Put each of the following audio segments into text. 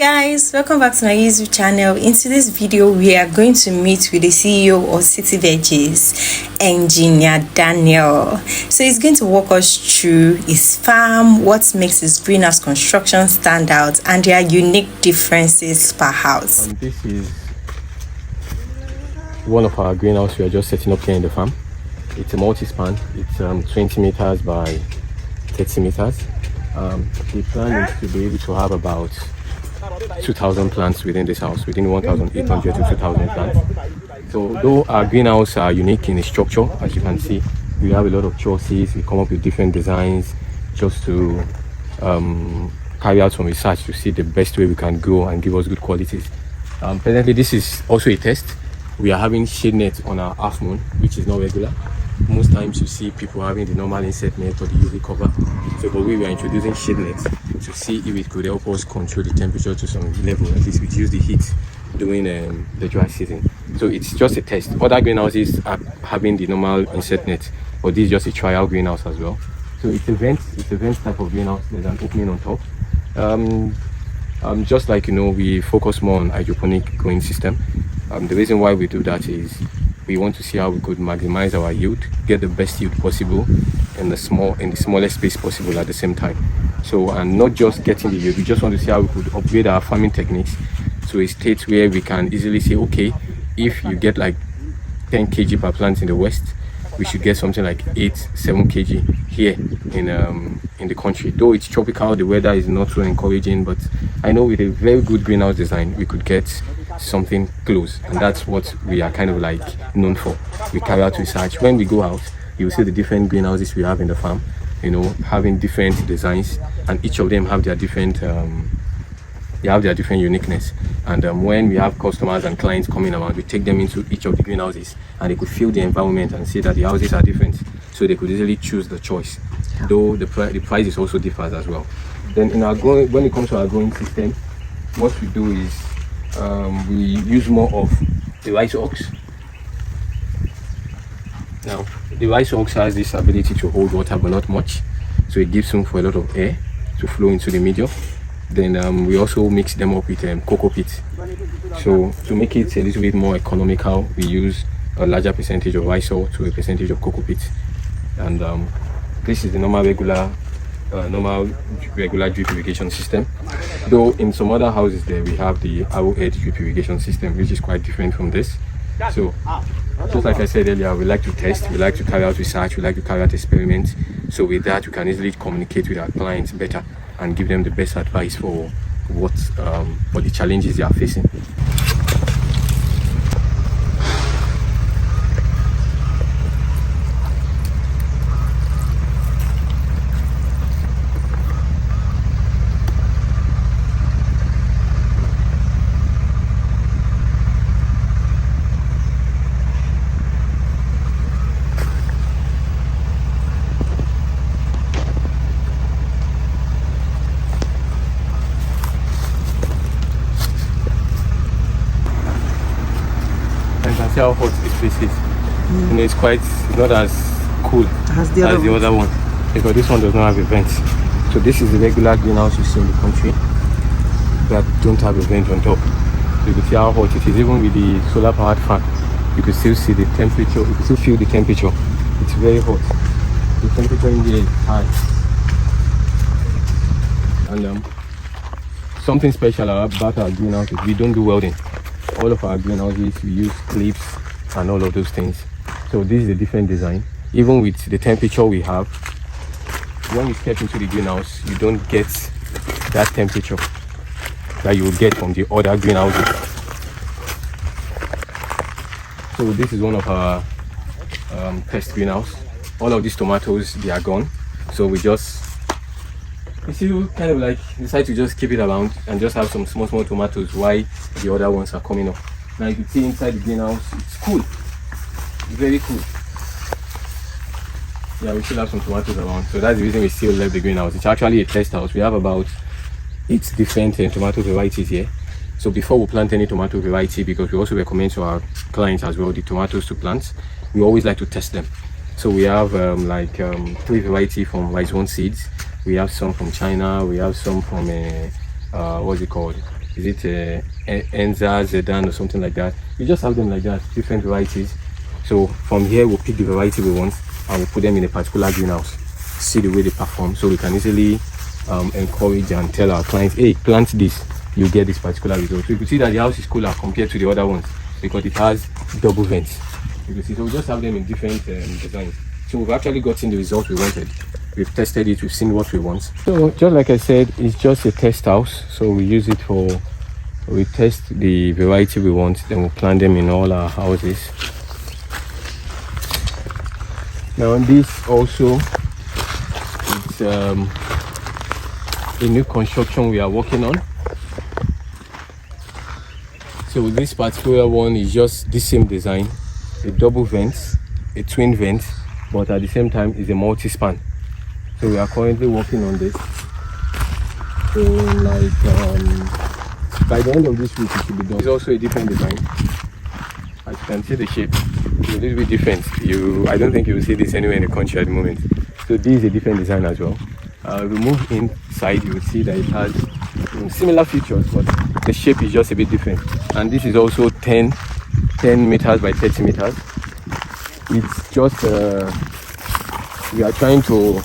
Guys, welcome back to my YouTube channel. In today's video, we are going to meet with the CEO of Citiveggies, Engineer Daniel. So he's going to walk us through his farm, what makes his greenhouse construction stand out, and their unique differences per house. This is one of our greenhouses we are just setting up here in the farm. It's a multi-span. It's 20 meters by 30 meters. The plan is to be able to have about 2,000 plants within this house, within 1,800 to 2,000 plants. So though our greenhouse are unique in its structure, as you can see, we have a lot of choices. We come up with different designs just to carry out some research to see the best way we can grow and give us good qualities. Presently, this is also a test. We are having shade nets on our half moon, which is not regular. Most times you see people having the normal inset net or the UV cover. So but we were introducing shade nets to see if it could help us control the temperature to some level, at least reduce the heat during the dry season. So it's just a test. Other greenhouses are having the normal inset net, but this is just a trial greenhouse as well. So it's a vent type of greenhouse. There's an opening on top. Just like we focus more on hydroponic growing system. The reason why we do that is we want to see how we could maximize our yield, get the best yield possible in the smallest space possible at the same time. So, and not just getting the yield, we just want to see how we could upgrade our farming techniques to a state where we can easily say, okay, if you get like 10 kg per plant in the west, we should get something like 7 kg here in the country. Though it's tropical, the weather is not so encouraging, but I know with a very good greenhouse design, we could get something close, and that's what we are kind of like known for. We carry out research. When we go out, you will see the different greenhouses we have in the farm, having different designs, and each of them have their different uniqueness. And when we have customers and clients coming around, we take them into each of the greenhouses and they could feel the environment and see that the houses are different, so they could easily choose the choice, though the prices also differs as well. Then when it comes to our growing system, what we do is we use more of the rice ox. Now, the rice ox has this ability to hold water, but not much, so it gives room for a lot of air to flow into the medium. Then we also mix them up with cocoa peat. So to make it a little bit more economical, we use a larger percentage of rice oil to a percentage of cocoa peat. And this is the normal regular drip irrigation system. Though in some other houses there we have the arrowhead drip irrigation system, which is quite different from this. So just like I said earlier, we like to test, we like to carry out research, we like to carry out experiments. So with that, we can easily communicate with our clients better and give them the best advice for what the challenges they are facing. You can see how hot this place is. It's not as cool as the other one, because this one does not have a vent. So this is the regular greenhouse you see in the country that don't have a vent on top. So you can see how hot it is. Even with the solar powered fan, you can still see the temperature, you can still feel the temperature. It's very hot. The temperature in here is high. And something special about our greenhouse is we don't do welding. All of our greenhouses, we use clips and all of those things. So this is a different design. Even with the temperature we have, when you step into the greenhouse, you don't get that temperature that you will get from the other greenhouses. So this is one of our test greenhouse. All of these tomatoes, they are gone. So we still kind of like decide to just keep it around and just have some small tomatoes while the other ones are coming up. Now you can see inside the greenhouse, it's cool. It's very cool. Yeah, we still have some tomatoes around, so that's the reason we still left the greenhouse. It's actually a test house. We have about 8 different tomato varieties here. So before we plant any tomato variety, because we also recommend to our clients as well the tomatoes to plant, we always like to test them. So we have 3 varieties from rice one seeds. We have some from China. We have some from what's it called? is it Engr, Zedan or something like that. We just have them like that, different varieties. So from here we'll pick the variety we want and we'll put them in a particular greenhouse, see the way they perform, so we can easily encourage and tell our clients, hey, plant this, you get this particular result. So you can see that the house is cooler compared to the other ones because it has double vents. You can see, so we just have them in different designs. So we've actually gotten the result we wanted. We've tested it, we've seen what we want. So just like I said, it's just a test house. So we use it we test the variety we want, then we'll plant them in all our houses. Now this also, it's a new construction we are working on. So this particular one is just the same design, a double vent, a twin vent, but at the same time is a multi-span. So we are currently working on this. So by the end of this week it should be done. It's also a different design. As you can see, the shape is a little bit different. I don't think you will see this anywhere in the country at the moment. So this is a different design as well. We move inside, you will see that it has similar features, but the shape is just a bit different. And this is also 10 meters by 30 meters. It's just we are trying to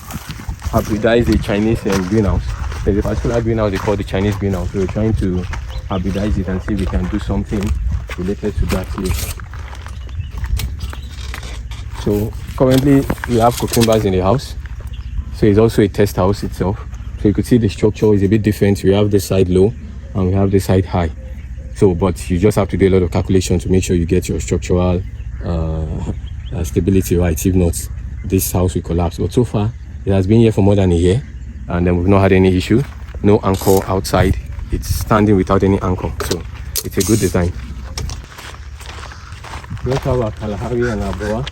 hybridize the Chinese greenhouse. There's a particular greenhouse they call the Chinese greenhouse. So we're trying to hybridize it and see if we can do something related to that here. So currently we have cucumbers in the house. So it's also a test house itself. So you could see the structure is a bit different. We have this side low and we have this side high. So, but you just have to do a lot of calculation to make sure you get your structural stability right. If not, this house will collapse. But so far, it has been here for more than a year and then we've not had any issue. No anchor outside. It's standing without any anchor. So it's a good design. We also have our Kalahari and our Boa.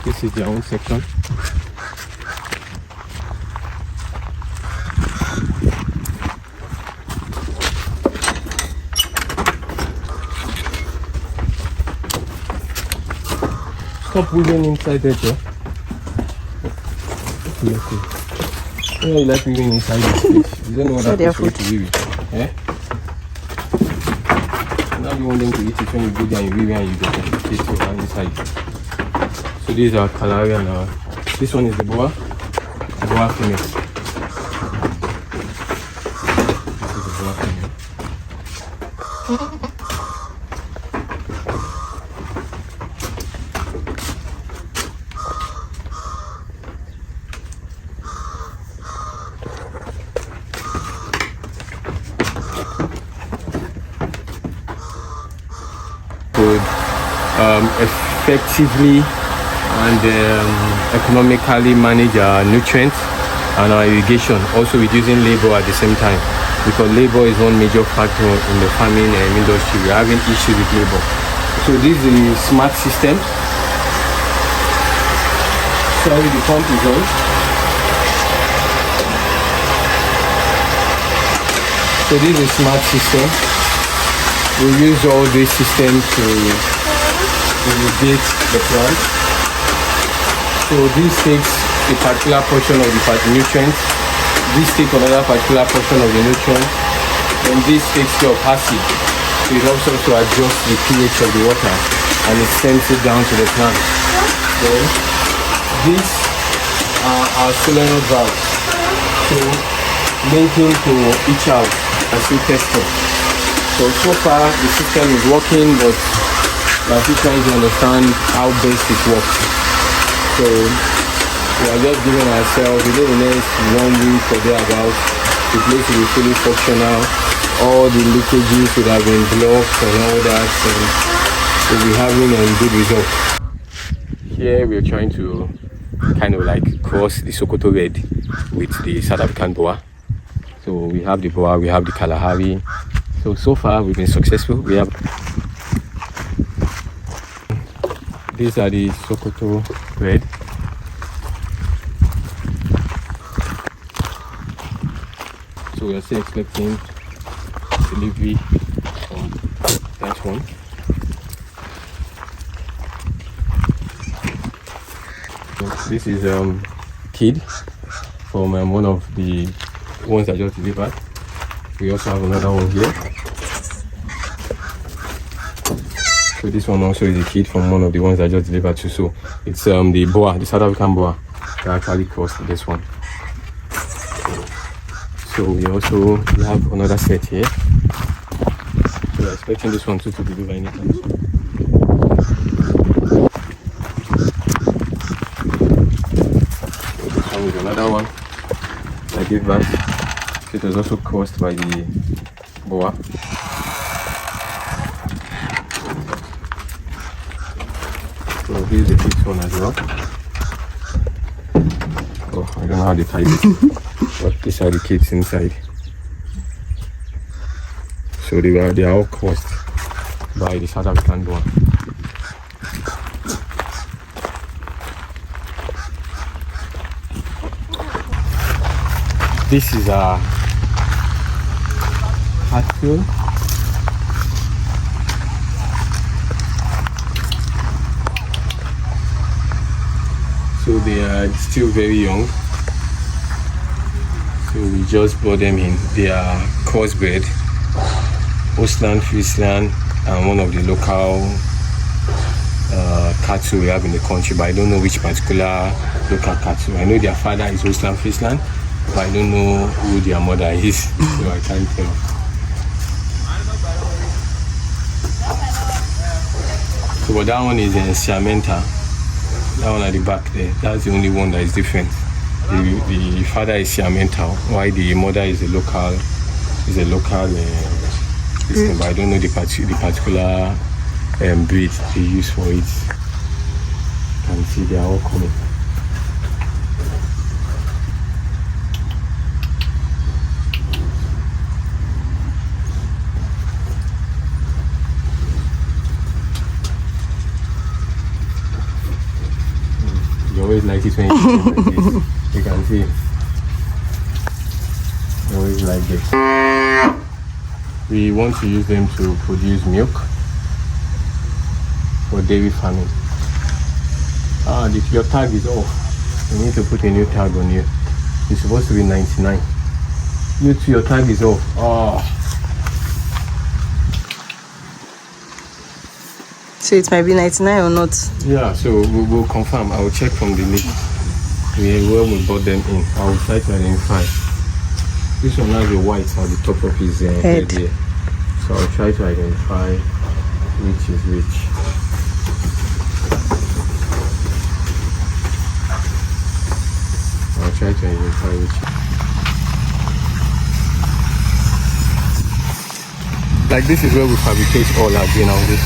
This is their own section. Stop weaving inside there, Joe. Okay. You like weaving inside this place. You don't know what that is to weave it. Eh? Now you want them to eat it when you go there and you weave it and you get it inside. So these are Kalahari and this one is the Boa female. This is the Boa female. Could effectively and economically manage our nutrients and our irrigation, also reducing labor at the same time, because labor is one major factor in the farming industry. We're having issues with labor. So this is a smart system. Sorry, the pump is on. So this is a smart system. We use all this system to irrigate the plant. So this takes a particular portion of the nutrients, this takes another particular portion of the nutrients, and this takes care of acid. So it helps us to adjust the pH of the water and it sends it down to the plant. Then these are our solenoid valves. So linking to each house and still testing. So far the system is working, but we're still trying to understand how best it works. So we are just giving ourselves within the next 1 week or thereabouts, the place will be fully functional. All the leakages would have been blocked and all that, and we'll be having a good result. Here we are trying to kind of like cross the Sokoto Red with the South African Boa. So we have the Boa, we have the Kalahari. So far we've been successful. We have these are the Sokoto Red. So we are still expecting delivery from that one. So this is kid from one of the ones I just delivered. We also have another one here. So this one also is a kit from one of the ones I just delivered to. So it's the boa, the South African boa. That actually cost this one. So we have another set here. So we're expecting this one to deliver anytime soon. So this one is another one I gave back. It was also caused by the boa. So here's the fifth one as well. Oh, I don't know how they tie it, but these are the kits inside. So they are all caused by the South African boa. This is a cattle. So they are still very young. So we just brought them in. They are crossbred, Ostland, Friesland, and one of the local cattle we have in the country, but I don't know which particular local cattle. I know their father is Ostland, Friesland, but I don't know who their mother is, so I can't tell. So but that one is in Siamenta. That one at the back there, that's the only one that is different. The father is Siamenta, while the mother is a local but I don't know the particular breed they use for it. You can see they are all coming. You always like it when you see like this. You can see. You always like this. We want to use them to produce milk for dairy farming. Your tag is off. You need to put a new tag on you. It's supposed to be 99. Your tag is off. So it might be 99 or not? Yeah, so we'll confirm. I will check from the list where we bought them in. I will try to identify. This one has a white on the top of his head here. So I'll try to identify which is which. I'll try to identify which. Like this is where we fabricate all our greenhouses.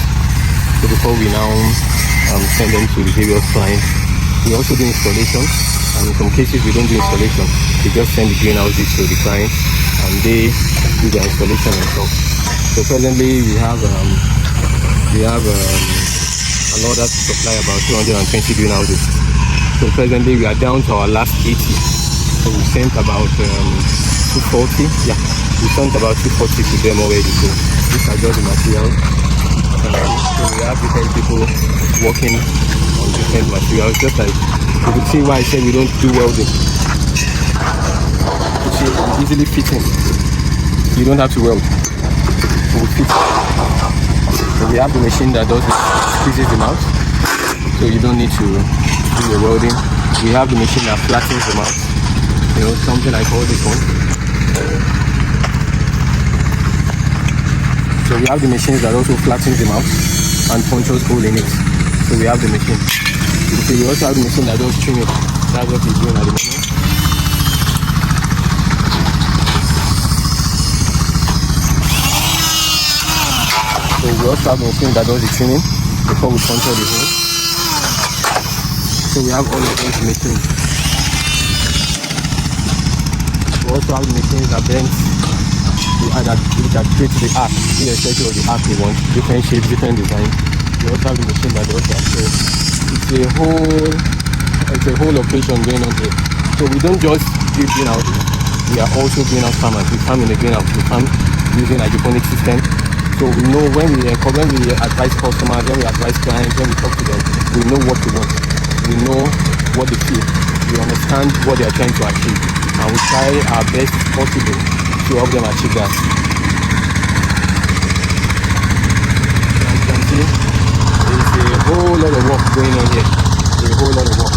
So before we now send them to the various clients, we also do installation. And in some cases we don't do installation. We just send the greenhouses to the clients and they do the installation themselves. So presently we have an order to supply about 220 greenhouses. So presently we are down to our last 80. So we sent about 240. Yeah, we sent about 240 to them already. So these are just the materials. So we have different people working on different materials. Just like you could see why I said we don't do welding. You see, it's easily fitting. You don't have to weld. So we fit. So we have the machine that does squeezes them out. So you don't need to do the welding. We have the machine that flattens them out. You know, something I call this one. So we have the machines that also flattens them out and punches hole in it. So we have the machine. So we also have the machine that does trim it. That's what we're doing at the moment. So we also have the machine that does the trimming before we puncture the hole. So we have all of those machines. We also have the machines that bend that create the arc, irrespective of the arc we want, different shapes, different designs. We also have the machine that does that. So it's a whole operation going on here. So we don't just do greenhouses, we are also greenhouse farmers. We farm in the greenhouse, we farm using hydroponic system. So we know when we advise customers, when we advise clients, when we talk to them, we know what they want. We know what they feel. We understand what they are trying to achieve. And we try our best possible to to help them achieve that. As you can see, there's a whole lot of work going on here. A whole lot of work.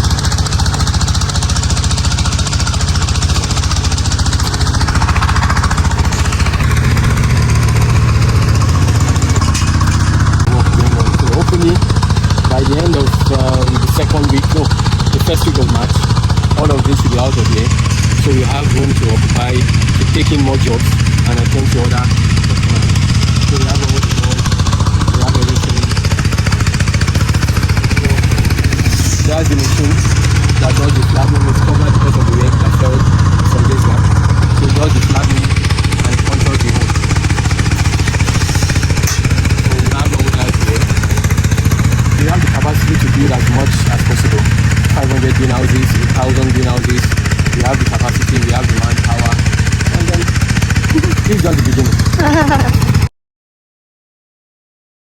So hopefully by the end of the first week of March, all of this will be out of here. So you have room to occupy, to take in more jobs and attend to other customers. So we have all the doors, we have everything. So that's the machine that does the flagging. It's covered because of the rain that fell some days back. So it does the flagging and controls the hole. So we have all that here. We have the capacity to build as much as possible. 500 greenhouses, 1,000 greenhouses. We have the capacity, we have the manpower, and then this is just the beginning.